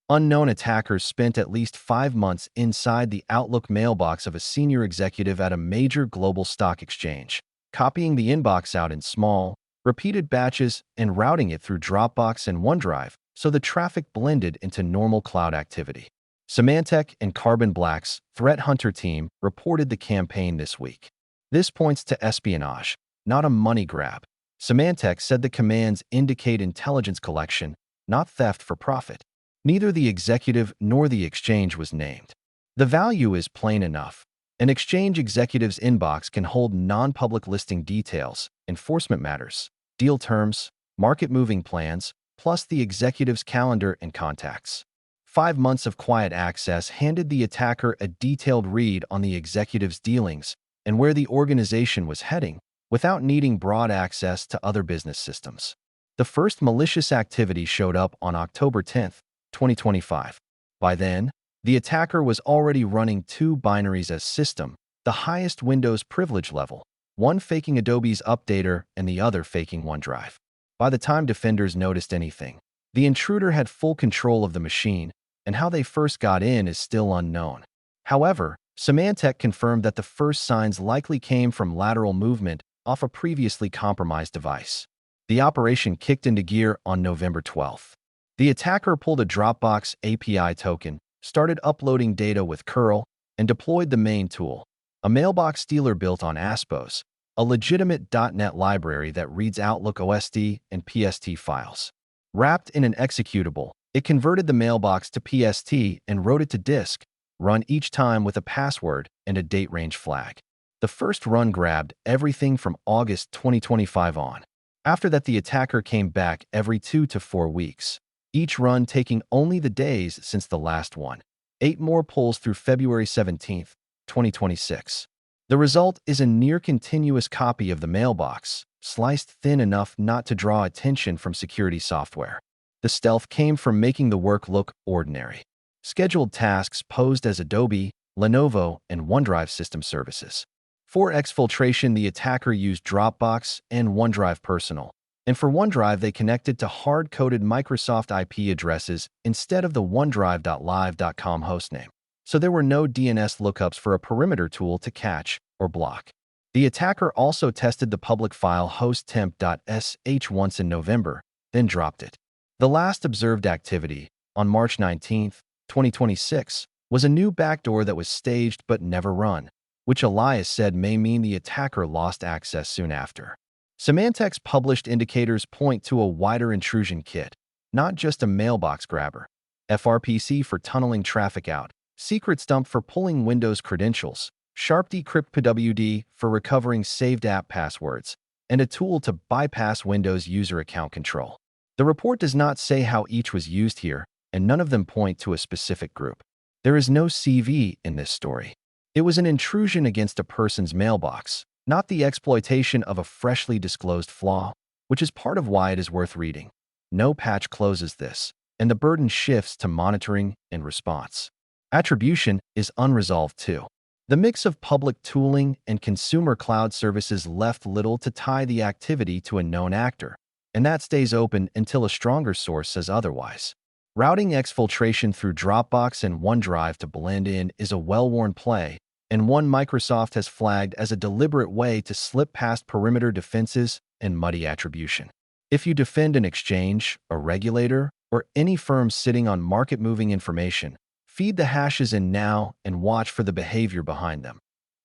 Unknown attackers spent at least 5 months inside the Outlook mailbox of a senior executive at a major global stock exchange, copying the inbox out in small, repeated batches and routing it through Dropbox and OneDrive so the traffic blended into normal cloud activity. Symantec and Carbon Black's threat hunter team reported the campaign this week. This points to espionage, not a money grab. Symantec said the commands indicate intelligence collection, not theft for profit. Neither the executive nor the exchange was named. The value is plain enough. An exchange executive's inbox can hold non-public listing details, enforcement matters, deal terms, market-moving plans, plus the executive's calendar and contacts. 5 months of quiet access handed the attacker a detailed read on the executive's dealings and where the organization was heading, without needing broad access to other business systems. The first malicious activity showed up on October 10, 2025. By then, the attacker was already running 2 binaries as system, the highest Windows privilege level, one faking Adobe's Updater and the other faking OneDrive. By the time defenders noticed anything, the intruder had full control of the machine, and how they first got in is still unknown. However, Symantec confirmed that the first signs likely came from lateral movement off a previously compromised device. The operation kicked into gear on November 12th. The attacker pulled a Dropbox API token, started uploading data with curl, and deployed the main tool, a mailbox stealer built on Aspos, a legitimate .NET library that reads Outlook OSD and PST files. Wrapped in an executable, it converted the mailbox to PST and wrote it to disk, run each time with a password and a date range flag. The first run grabbed everything from August 2025 on. After that, the attacker came back every 2 to 4 weeks, each run taking only the days since the last one. 8 more pulls through February 17, 2026. The result is a near-continuous copy of the mailbox, sliced thin enough not to draw attention from security software. The stealth came from making the work look ordinary. Scheduled tasks posed as Adobe, Lenovo, and OneDrive system services. For exfiltration, the attacker used Dropbox and OneDrive Personal. And for OneDrive, they connected to hard-coded Microsoft IP addresses instead of the OneDrive.live.com hostname. So there were no DNS lookups for a perimeter tool to catch or block. The attacker also tested the public file hosttemp.sh once in November, then dropped it. The last observed activity, on March 19, 2026, was a new backdoor that was staged but never run, which Elias said may mean the attacker lost access soon after. Symantec's published indicators point to a wider intrusion kit, not just a mailbox grabber. FRPC for tunneling traffic out, secrets dump for pulling Windows credentials, Sharp Decrypt PWD for recovering saved app passwords, and a tool to bypass Windows user account control. The report does not say how each was used here, and none of them point to a specific group. There is no CV in this story. It was an intrusion against a person's mailbox, not the exploitation of a freshly disclosed flaw, which is part of why it is worth reading. No patch closes this, and the burden shifts to monitoring and response. Attribution is unresolved too. The mix of public tooling and consumer cloud services left little to tie the activity to a known actor, and that stays open until a stronger source says otherwise. Routing exfiltration through Dropbox and OneDrive to blend in is a well-worn play, and one Microsoft has flagged as a deliberate way to slip past perimeter defenses and muddy attribution. If you defend an exchange, a regulator, or any firm sitting on market-moving information, feed the hashes in now and watch for the behavior behind them.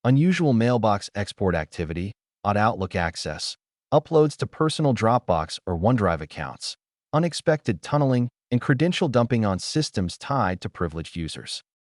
Unusual mailbox export activity, odd Outlook access, uploads to personal Dropbox or OneDrive accounts, unexpected tunneling, and credential dumping on systems tied to privileged users.